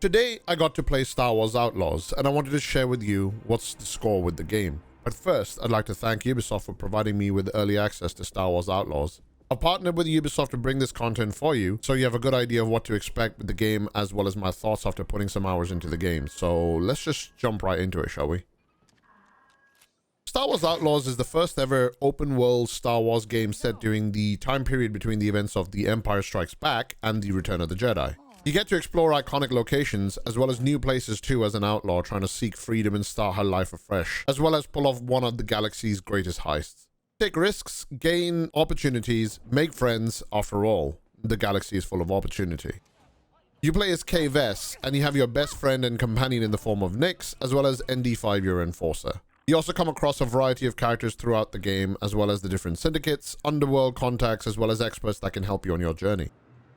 Today, I got to play Star Wars Outlaws, and I wanted to share with you what's the score with the game. But first, I'd like to thank Ubisoft for providing me with early access to Star Wars Outlaws. I've partnered with Ubisoft to bring this content for you, so you have a good idea of what to expect with the game, as well as my thoughts after putting some hours into the game. So let's just jump right into it, shall we? Star Wars Outlaws is the first ever open-world Star Wars game set during the time period between the events of The Empire Strikes Back and The Return of the Jedi. You get to explore iconic locations, as well as new places too as an outlaw trying to seek freedom and start her life afresh, as well as pull off one of the galaxy's greatest heists. Take risks, gain opportunities, make friends. After all, the galaxy is full of opportunity. You play as Kay Vess, and you have your best friend and companion in the form of Nix, as well as ND5, your enforcer. You also come across a variety of characters throughout the game, as well as the different syndicates, underworld contacts, as well as experts that can help you on your journey.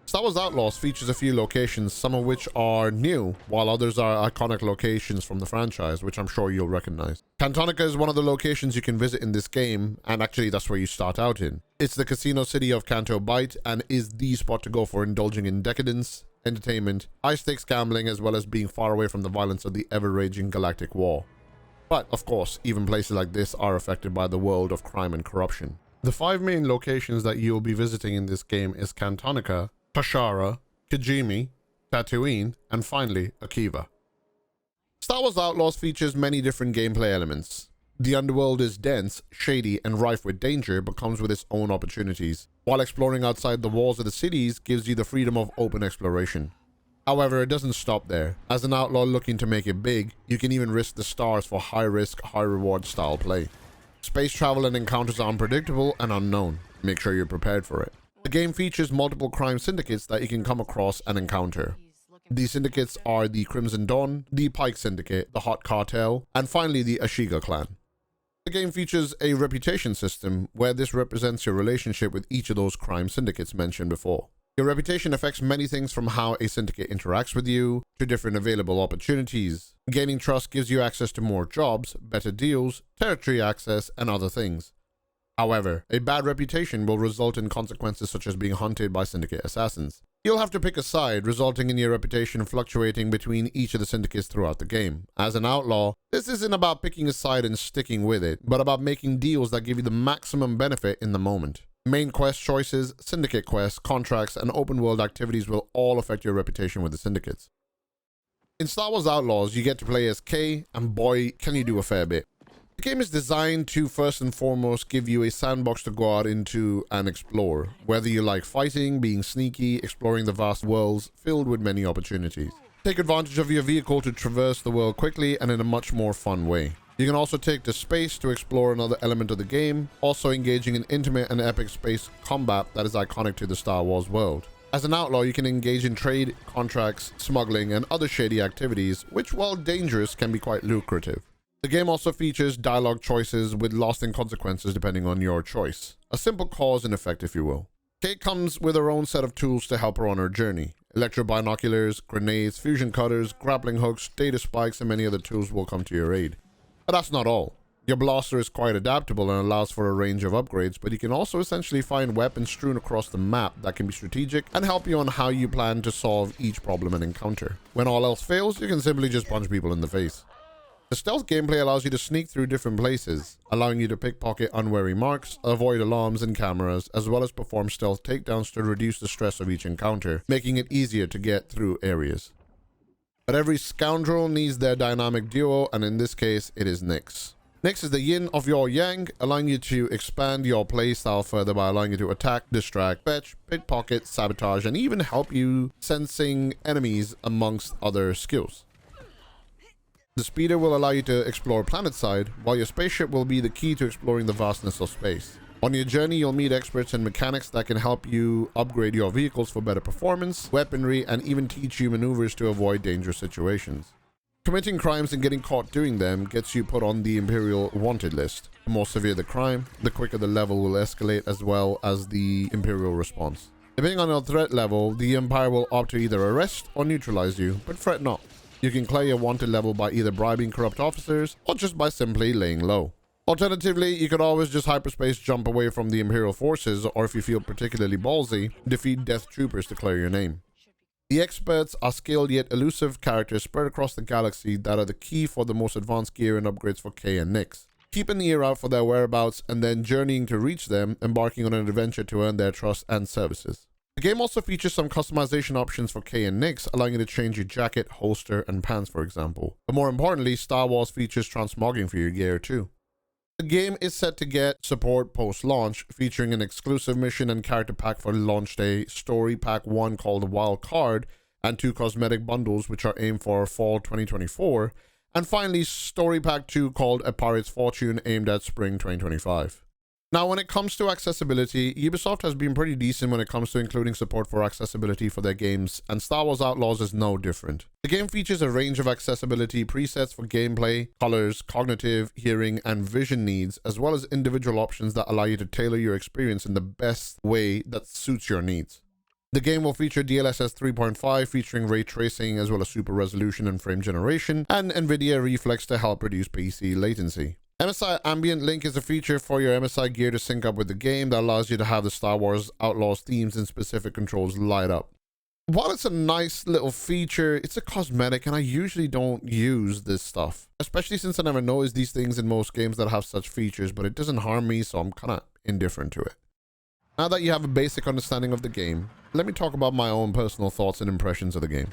Star Wars Outlaws features a few locations, some of which are new, while others are iconic locations from the franchise, which I'm sure you'll recognize. Cantonica is one of the locations you can visit in this game, and actually that's where you start out in. It's the casino city of Canto Bight, and is the spot to go for indulging in decadence, entertainment, high-stakes gambling, as well as being far away from the violence of the ever-raging galactic war. But, of course, even places like this are affected by the world of crime and corruption. The 5 main locations that you'll be visiting in this game is Cantonica, Tashara, Kijimi, Tatooine, and finally, Akiva. Star Wars Outlaws features many different gameplay elements. The underworld is dense, shady, and rife with danger, but comes with its own opportunities, while exploring outside the walls of the cities gives you the freedom of open exploration. However, it doesn't stop there. As an outlaw looking to make it big, you can even risk the stars for high-risk, high-reward style play. Space travel and encounters are unpredictable and unknown. Make sure you're prepared for it. The game features multiple crime syndicates that you can come across and encounter. These syndicates are the Crimson Dawn, the Pike Syndicate, the Hot Cartel, and finally the Ashiga clan. The game features a reputation system where this represents your relationship with each of those crime syndicates mentioned before. Your reputation affects many things, from how a syndicate interacts with you to different available opportunities. Gaining trust gives you access to more jobs, better deals, territory access, and other things. However, a bad reputation will result in consequences such as being hunted by syndicate assassins. You'll have to pick a side, resulting in your reputation fluctuating between each of the syndicates throughout the game. As an outlaw, this isn't about picking a side and sticking with it, but about making deals that give you the maximum benefit in the moment. Main quest choices, syndicate quests, contracts, and open world activities will all affect your reputation with the syndicates. In Star Wars Outlaws, you get to play as Kay, and boy, can you do a fair bit. The game is designed to first and foremost give you a sandbox to go out into and explore, whether you like fighting, being sneaky, exploring the vast worlds filled with many opportunities. Take advantage of your vehicle to traverse the world quickly and in a much more fun way. You can also take the space to explore another element of the game, also engaging in intimate and epic space combat that is iconic to the Star Wars world. As an outlaw, you can engage in trade, contracts, smuggling, and other shady activities, which, while dangerous, can be quite lucrative. The game also features dialogue choices with lasting consequences depending on your choice. A simple cause and effect, if you will. Kate comes with her own set of tools to help her on her journey. Electro binoculars, grenades, fusion cutters, grappling hooks, data spikes, and many other tools will come to your aid. But that's not all. Your blaster is quite adaptable and allows for a range of upgrades, but you can also essentially find weapons strewn across the map that can be strategic and help you on how you plan to solve each problem and encounter. When all else fails, you can simply just punch people in the face. The stealth gameplay allows you to sneak through different places, allowing you to pickpocket unwary marks, avoid alarms and cameras, as well as perform stealth takedowns to reduce the stress of each encounter, making it easier to get through areas. But every scoundrel needs their dynamic duo, and in this case, it is Nix. Nix is the yin of your yang, allowing you to expand your playstyle further by allowing you to attack, distract, fetch, pickpocket, sabotage, and even help you sensing enemies amongst other skills. The speeder will allow you to explore planetside, while your spaceship will be the key to exploring the vastness of space. On your journey, you'll meet experts and mechanics that can help you upgrade your vehicles for better performance, weaponry, and even teach you maneuvers to avoid dangerous situations. Committing crimes and getting caught doing them gets you put on the Imperial wanted list. The more severe the crime, the quicker the level will escalate, as well as the Imperial response. Depending on your threat level, the Empire will opt to either arrest or neutralize you, but fret not. You can clear your wanted level by either bribing corrupt officers or just by simply laying low. Alternatively, you could always just hyperspace jump away from the Imperial forces, or if you feel particularly ballsy, defeat Death Troopers to clear your name. The experts are skilled yet elusive characters spread across the galaxy that are the key for the most advanced gear and upgrades for Kay and Nyx. Keep an ear out for their whereabouts and then journeying to reach them, embarking on an adventure to earn their trust and services. The game also features some customization options for Kay and Nyx, allowing you to change your jacket, holster, and pants, for example. But more importantly, Star Wars features transmogging for your gear too. The game is set to get support post-launch, featuring an exclusive mission and character pack for launch day, story pack 1 called Wild Card, and 2 cosmetic bundles which are aimed for fall 2024, and finally story pack 2 called A Pirate's Fortune, aimed at spring 2025. Now, when it comes to accessibility, Ubisoft has been pretty decent when it comes to including support for accessibility for their games, and Star Wars Outlaws is no different. The game features a range of accessibility presets for gameplay, colors, cognitive, hearing, and vision needs, as well as individual options that allow you to tailor your experience in the best way that suits your needs. The game will feature DLSS 3.5 featuring ray tracing as well as super resolution and frame generation, and NVIDIA Reflex to help reduce PC latency. MSI Ambient Link is a feature for your MSI gear to sync up with the game that allows you to have the Star Wars Outlaws themes and specific controls light up. While it's a nice little feature, it's a cosmetic and I usually don't use this stuff, especially since I never notice these things in most games that have such features, but it doesn't harm me, so I'm kind of indifferent to it. Now that you have a basic understanding of the game, let me talk about my own personal thoughts and impressions of the game.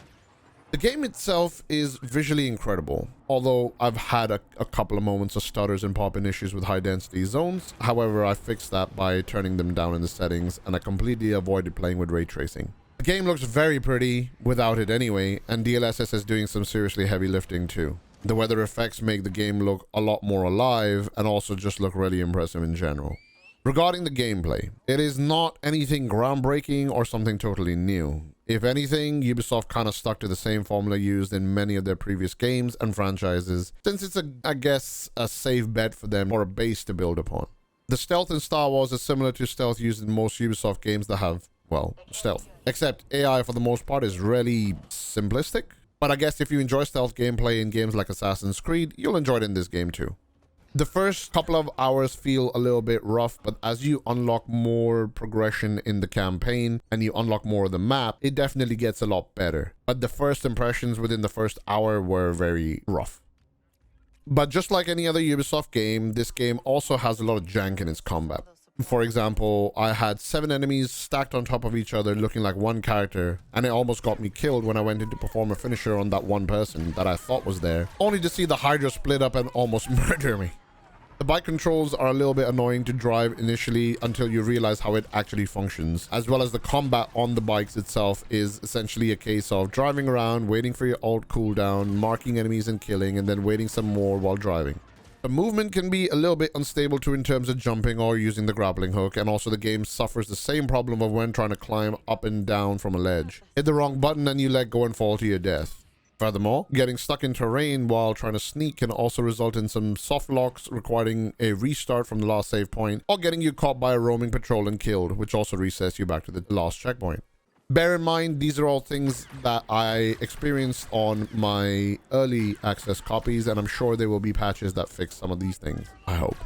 The game itself is visually incredible, although I've had a couple of moments of stutters and popping issues with high density zones. However, I fixed that by turning them down in the settings, and I completely avoided playing with ray tracing. The game looks very pretty without it anyway, and DLSS is doing some seriously heavy lifting too. The weather effects make the game look a lot more alive and also just look really impressive in general. Regarding the gameplay, it is not anything groundbreaking or something totally new. If anything, Ubisoft kind of stuck to the same formula used in many of their previous games and franchises, since it's I guess, a safe bet for them or a base to build upon. The stealth in Star Wars is similar to stealth used in most Ubisoft games that have, well, stealth. Except AI for the most part is really simplistic. But I guess if you enjoy stealth gameplay in games like Assassin's Creed, you'll enjoy it in this game too. The first couple of hours feel a little bit rough, but as you unlock more progression in the campaign and you unlock more of the map, it definitely gets a lot better. But the first impressions within the first hour were very rough. But just like any other Ubisoft game, this game also has a lot of jank in its combat. For example, I had 7 enemies stacked on top of each other looking like one character, and it almost got me killed when I went in to perform a finisher on that one person that I thought was there, only to see the Hydra split up and almost murder me. The bike controls are a little bit annoying to drive initially until you realize how it actually functions, as well as the combat on the bikes itself is essentially a case of driving around, waiting for your ult cooldown, marking enemies and killing, and then waiting some more while driving. The movement can be a little bit unstable too in terms of jumping or using the grappling hook, and also the game suffers the same problem of when trying to climb up and down from a ledge. Hit the wrong button and you let go and fall to your death. Furthermore, getting stuck in terrain while trying to sneak can also result in some soft locks requiring a restart from the last save point, or getting you caught by a roaming patrol and killed, which also resets you back to the last checkpoint. Bear in mind, these are all things that I experienced on my early access copies, and I'm sure there will be patches that fix some of these things, I hope.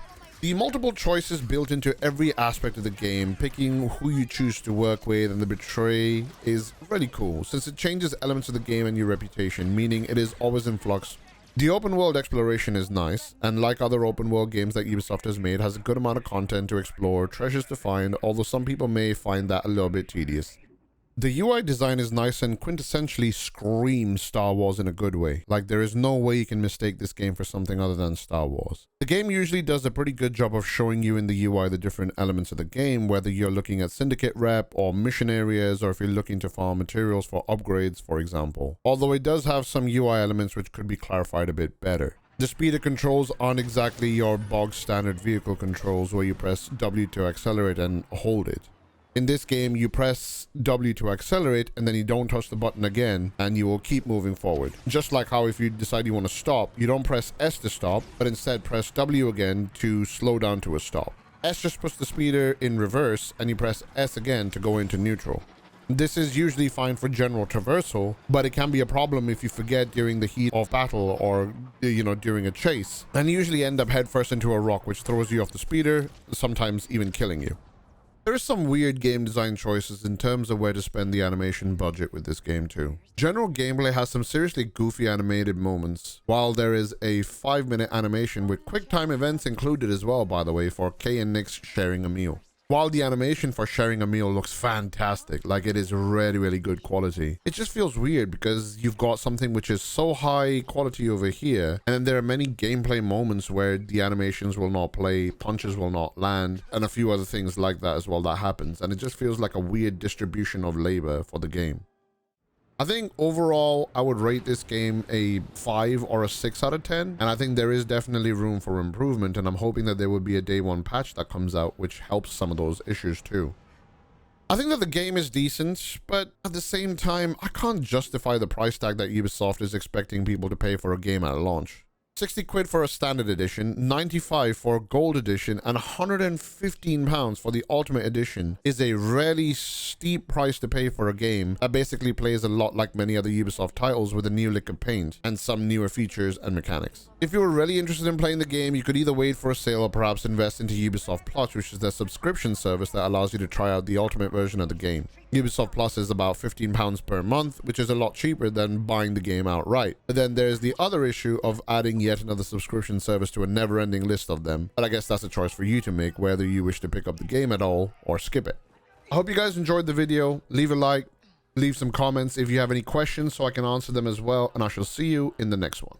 The multiple choices built into every aspect of the game, picking who you choose to work with and the betray, is really cool, since it changes elements of the game and your reputation, meaning it is always in flux. The open world exploration is nice, and like other open world games that Ubisoft has made, has a good amount of content to explore, treasures to find, although some people may find that a little bit tedious. The UI design is nice and quintessentially screams Star Wars in a good way. Like, there is no way you can mistake this game for something other than Star Wars. The game usually does a pretty good job of showing you in the UI the different elements of the game, whether you're looking at Syndicate rep or mission areas, or if you're looking to farm materials for upgrades, for example. Although it does have some UI elements which could be clarified a bit better. The speeder controls aren't exactly your bog standard vehicle controls where you press W to accelerate and hold it. In this game, you press W to accelerate and then you don't touch the button again and you will keep moving forward. Just like how if you decide you want to stop, you don't press S to stop, but instead press W again to slow down to a stop. S just puts the speeder in reverse and you press S again to go into neutral. This is usually fine for general traversal, but it can be a problem if you forget during the heat of battle or, during a chase, and you usually end up headfirst into a rock which throws you off the speeder, sometimes even killing you. There is some weird game design choices in terms of where to spend the animation budget with this game too. General gameplay has some seriously goofy animated moments, while there is a 5-minute animation with quick time events included as well, by the way, for Kay and Nick's sharing a meal. While the animation for sharing a meal looks fantastic, like it is really good quality, it just feels weird because you've got something which is so high quality over here, and then there are many gameplay moments where the animations will not play, punches will not land, and a few other things like that as well that happens, and it just feels like a weird distribution of labor for the game. I think overall, I would rate this game a 5 or a 6 out of 10. And I think there is definitely room for improvement. And I'm hoping that there would be a day one patch that comes out, which helps some of those issues too. I think that the game is decent, but at the same time, I can't justify the price tag that Ubisoft is expecting people to pay for a game at launch. 60 quid for a standard edition, 95 for gold edition, and 115 pounds for the ultimate edition is a really steep price to pay for a game that basically plays a lot like many other Ubisoft titles with a new lick of paint and some newer features and mechanics. If you were really interested in playing the game, you could either wait for a sale or perhaps invest into Ubisoft Plus, which is their subscription service that allows you to try out the ultimate version of the game. Ubisoft Plus is about £15 per month, which is a lot cheaper than buying the game outright. But then there's the other issue of adding yet another subscription service to a never-ending list of them. But I guess that's a choice for you to make, whether you wish to pick up the game at all or skip it. I hope you guys enjoyed the video. Leave a like, leave some comments if you have any questions so I can answer them as well, and I shall see you in the next one.